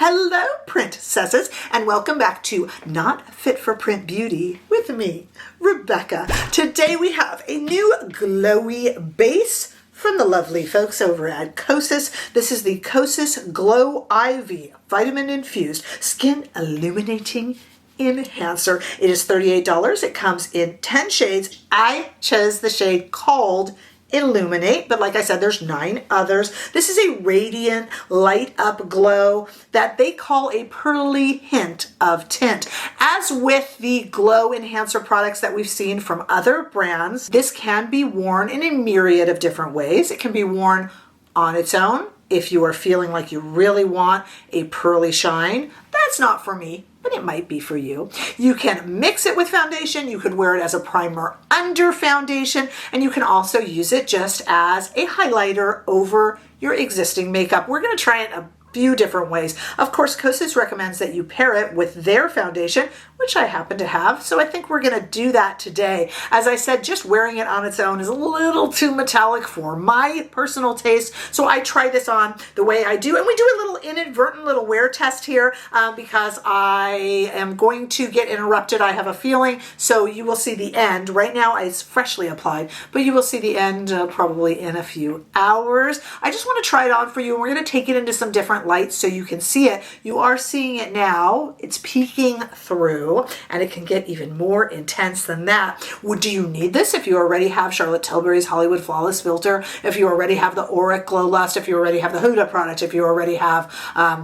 Hello, princesses, and welcome back to Not Fit for Print Beauty with me, Rebecca. Today we have a new glowy base from the lovely folks over at Kosas. This is the Kosas Glow IV Vitamin-Infused Skin Illuminating Enhancer. It is $38. It comes in 10 shades. I chose the shade called Illuminate, but like I said, there's 9 others. This is a radiant, light up glow that they call a pearly hint of tint. As with the glow enhancer products that we've seen from other brands, this can be worn in a myriad of different ways. It can be worn on its own if you are feeling like you really want a pearly shine. That's not for me, but it might be for you. You can mix it with foundation. You could wear it as a primer under foundation, and you can also use it just as a highlighter over your existing makeup. We're going to try it a few different ways. Of course, Kosas recommends that you pair it with their foundation, which I happen to have, so I think we're going to do that today. As I said, just wearing it on its own is a little too metallic for my personal taste, so I try this on the way I do, and we do a little inadvertent little wear test here because I am going to get interrupted, I have a feeling, so you will see the end. Right now it's freshly applied, but you will see the end probably in a few hours. I just want to try it on for you, and we're going to take it into some different lights so you can see it. You are seeing it now. It's peeking through, and it can get even more intense than that. Do you need this if you already have Charlotte Tilbury's Hollywood Flawless Filter, if you already have the Auric Glow Lust, if you already have the Huda product, if you already have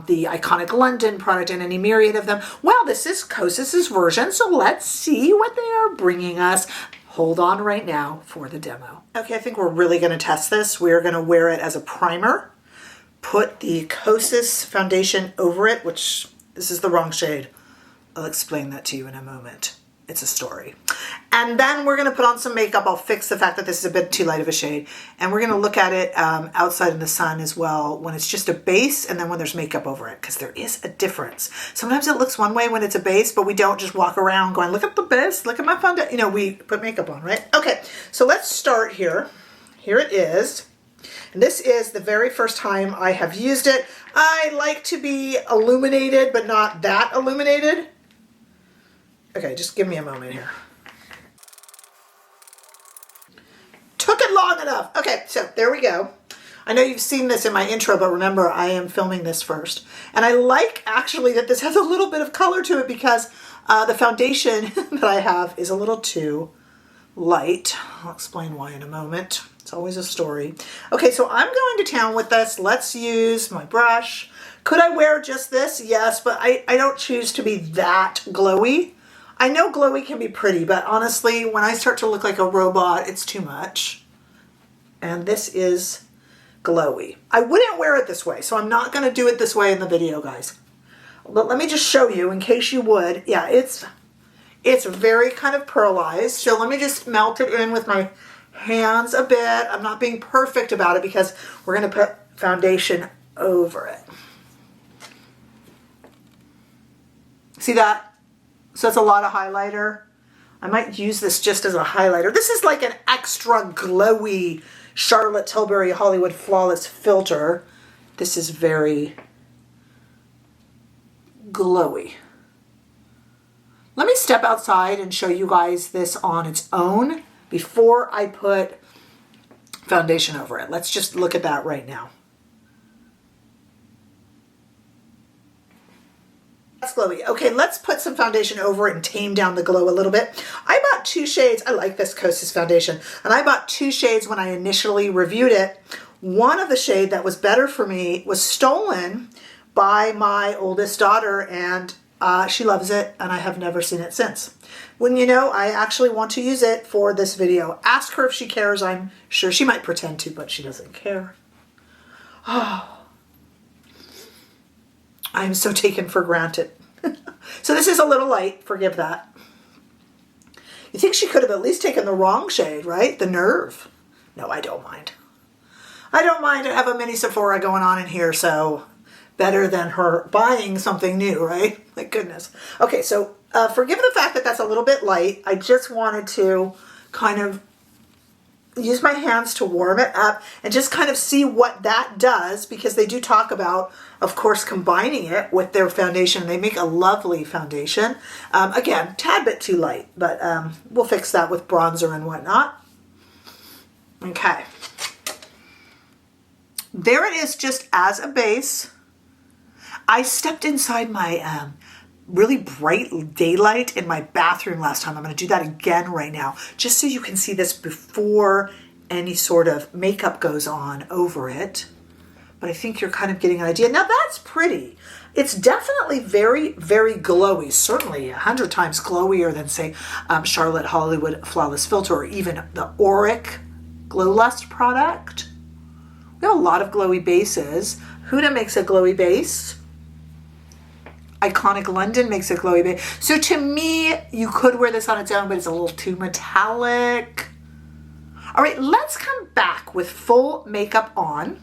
the iconic London product and any myriad of them? Well, this is Kosas's version, so let's see what they are bringing us. Hold on right now for the demo. Okay, I think we're really going to test this. We're going to wear it as a primer. Put the Kosas foundation over it, which this is the wrong shade. I'll explain that to you in a moment. It's a story. And then we're going to put on some makeup. I'll fix the fact that this is a bit too light of a shade. And we're going to look at it outside in the sun as well when it's just a base and then when there's makeup over it, because there is a difference. Sometimes it looks one way when it's a base, but we don't just walk around going, look at the base, look at my foundation. You know, we put makeup on, right? Okay, so let's start here. Here it is. And this is the very first time I have used it. I like to be illuminated, but not that illuminated. Okay, just give me a moment here. Took it long enough. Okay, so there we go. I know you've seen this in my intro, but remember, I am filming this first. And I like actually that this has a little bit of color to it because the foundation that I have is a little too light. I'll explain why in a moment. It's always a story. Okay, so I'm going to town with this. Let's use my brush. Could I wear just this? Yes, but I don't choose to be that glowy. I know glowy can be pretty, but honestly, when I start to look like a robot, it's too much. And this is glowy. I wouldn't wear it this way, so I'm not going to do it this way in the video, guys. But let me just show you in case you would. Yeah, it's very kind of pearlized. So let me just melt it in with my hands a bit. I'm not being perfect about it because we're going to put foundation over it. See that? So it's a lot of highlighter. I might use this just as a highlighter. This is like an extra glowy Charlotte Tilbury Hollywood Flawless Filter. This is very glowy. Let me step outside and show you guys this on its own before I put foundation over it. Let's just look at that right now. That's glowy. Okay, let's put some foundation over it and tame down the glow a little bit. I bought 2 shades. I like this Kosas foundation. And I bought 2 shades when I initially reviewed it. One of the shade that was better for me was stolen by my oldest daughter, and she loves it, and I have never seen it since. When you know, I actually want to use it for this video. Ask her if she cares. I'm sure she might pretend to, but she doesn't care. Oh, I'm so taken for granted. So this is a little light. Forgive that. You think she could have at least taken the wrong shade, right? The Nerve. No, I don't mind. I don't mind. I have a mini Sephora going on in here, so better than her buying something new, right? My goodness. Okay, so forgive the fact that that's a little bit light. I just wanted to kind of use my hands to warm it up and just kind of see what that does, because they do talk about, of course, combining it with their foundation. They make a lovely foundation. Again, tad bit too light, but we'll fix that with bronzer and whatnot. Okay. There it is, just as a base. I stepped inside my really bright daylight in my bathroom last time. I'm going to do that again right now, just so you can see this before any sort of makeup goes on over it. But I think you're kind of getting an idea. Now that's pretty. It's definitely very, very glowy. Certainly 100 times glowier than, say, Charlotte Hollywood Flawless Filter, or even the Auric Glow Lust product. We have a lot of glowy bases. Huda makes a glowy base. Iconic London makes a glowy base. So to me, you could wear this on its own, but it's a little too metallic. All right, let's come back with full makeup on,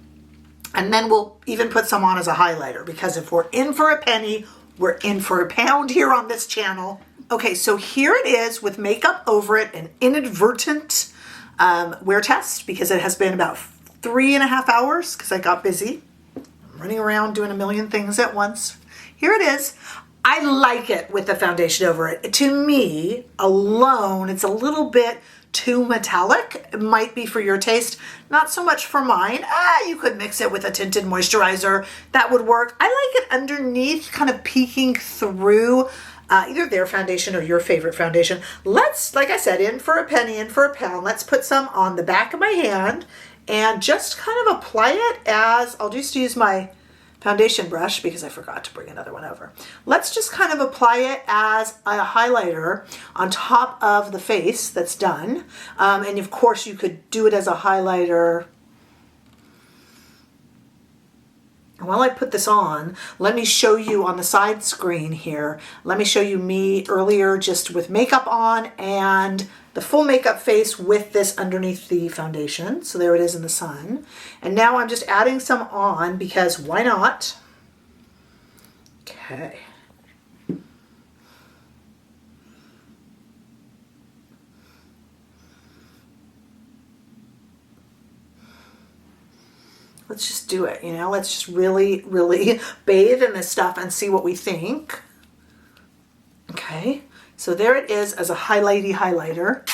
and then we'll even put some on as a highlighter, because if we're in for a penny, we're in for a pound here on this channel. Okay, so here it is with makeup over it, an inadvertent wear test, because it has been about 3.5 hours because I got busy. I'm running around doing a million things at once. Here it is. I like it with the foundation over it. To me, alone, it's a little bit too metallic. It might be for your taste, not so much for mine. You could mix it with a tinted moisturizer. That would work. I like it underneath, kind of peeking through either their foundation or your favorite foundation. Let's, like I said, in for a penny, in for a pound. Let's put some on the back of my hand and just kind of apply it as, I'll just use my foundation brush because I forgot to bring another one over. Let's just kind of apply it as a highlighter on top of the face that's done. And of course you could do it as a highlighter. And while I put this on, let me show you on the side screen here, let me show you me earlier just with makeup on and the full makeup face with this underneath the foundation. So there it is in the sun. And now I'm just adding some on because why not? Okay. Let's just do it, you know, let's just really, really bathe in this stuff and see what we think. Okay, so there it is as a highlighty highlighter.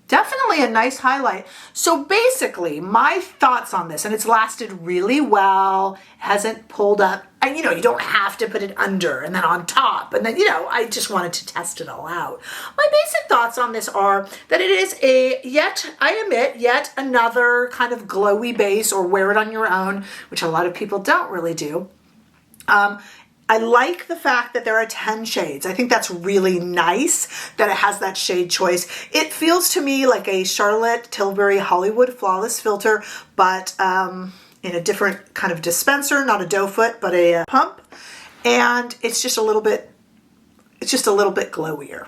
Definitely a nice highlight. So basically, my thoughts on this, and it's lasted really well, hasn't pulled up, and you know, you don't have to put it under and then on top, and then, you know, I just wanted to test it all out. My basic thoughts on this are that it is yet another kind of glowy base, or wear it on your own, which a lot of people don't really do. I like the fact that there are 10 shades. I think that's really nice that it has that shade choice. It feels to me like a Charlotte Tilbury Hollywood Flawless Filter, but in a different kind of dispenser, not a doe foot, but a pump. And it's just a little bit glowier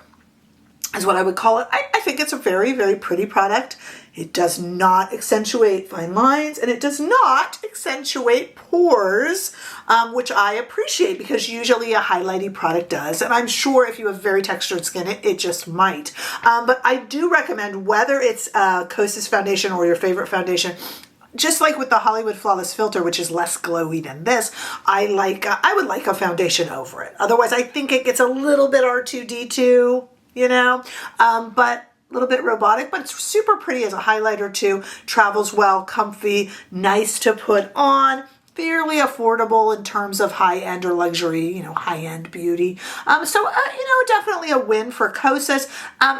is what I would call it. I think it's a very, very pretty product. It does not accentuate fine lines, and it does not accentuate pores, which I appreciate because usually a highlighting product does. And I'm sure if you have very textured skin, it just might. But I do recommend, whether it's Kosas foundation or your favorite foundation, just like with the Hollywood Flawless Filter, which is less glowy than this, I would like a foundation over it. Otherwise, I think it gets a little bit R2-D2, you know, but a little bit robotic, but it's super pretty as a highlighter too. Travels well, comfy, nice to put on, fairly affordable in terms of high-end or luxury, you know, high-end beauty. So, you know, definitely a win for Kosas.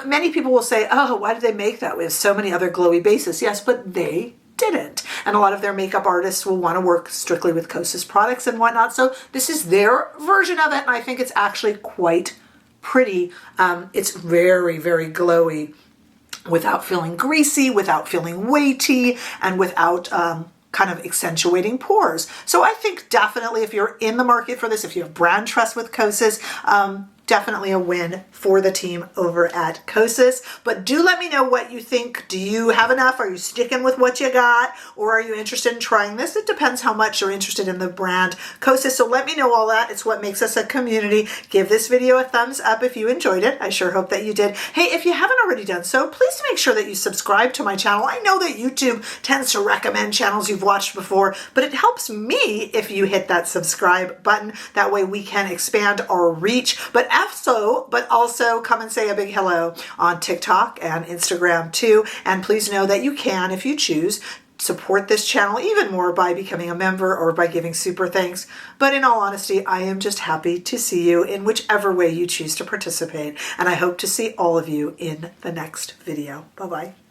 Many people will say, oh, why did they make that? We have so many other glowy bases. Yes, but they didn't. And a lot of their makeup artists will want to work strictly with Kosas products and whatnot. So this is their version of it, and I think it's actually quite pretty. It's very, very glowy without feeling greasy, without feeling weighty, and without kind of accentuating pores. So I think definitely if you're in the market for this, if you have brand trust with Kosas, definitely a win for the team over at Kosas. But do let me know what you think. Do you have enough? Are you sticking with what you got? Or are you interested in trying this? It depends how much you're interested in the brand Kosas. So let me know all that. It's what makes us a community. Give this video a thumbs up if you enjoyed it. I sure hope that you did. Hey, if you haven't already done so, please make sure that you subscribe to my channel. I know that YouTube tends to recommend channels you've watched before, but it helps me if you hit that subscribe button. That way we can expand our reach. But also come and say a big hello on TikTok and Instagram too. And please know that you can, if you choose, support this channel even more by becoming a member or by giving super thanks. But in all honesty, I am just happy to see you in whichever way you choose to participate. And I hope to see all of you in the next video. Bye-bye.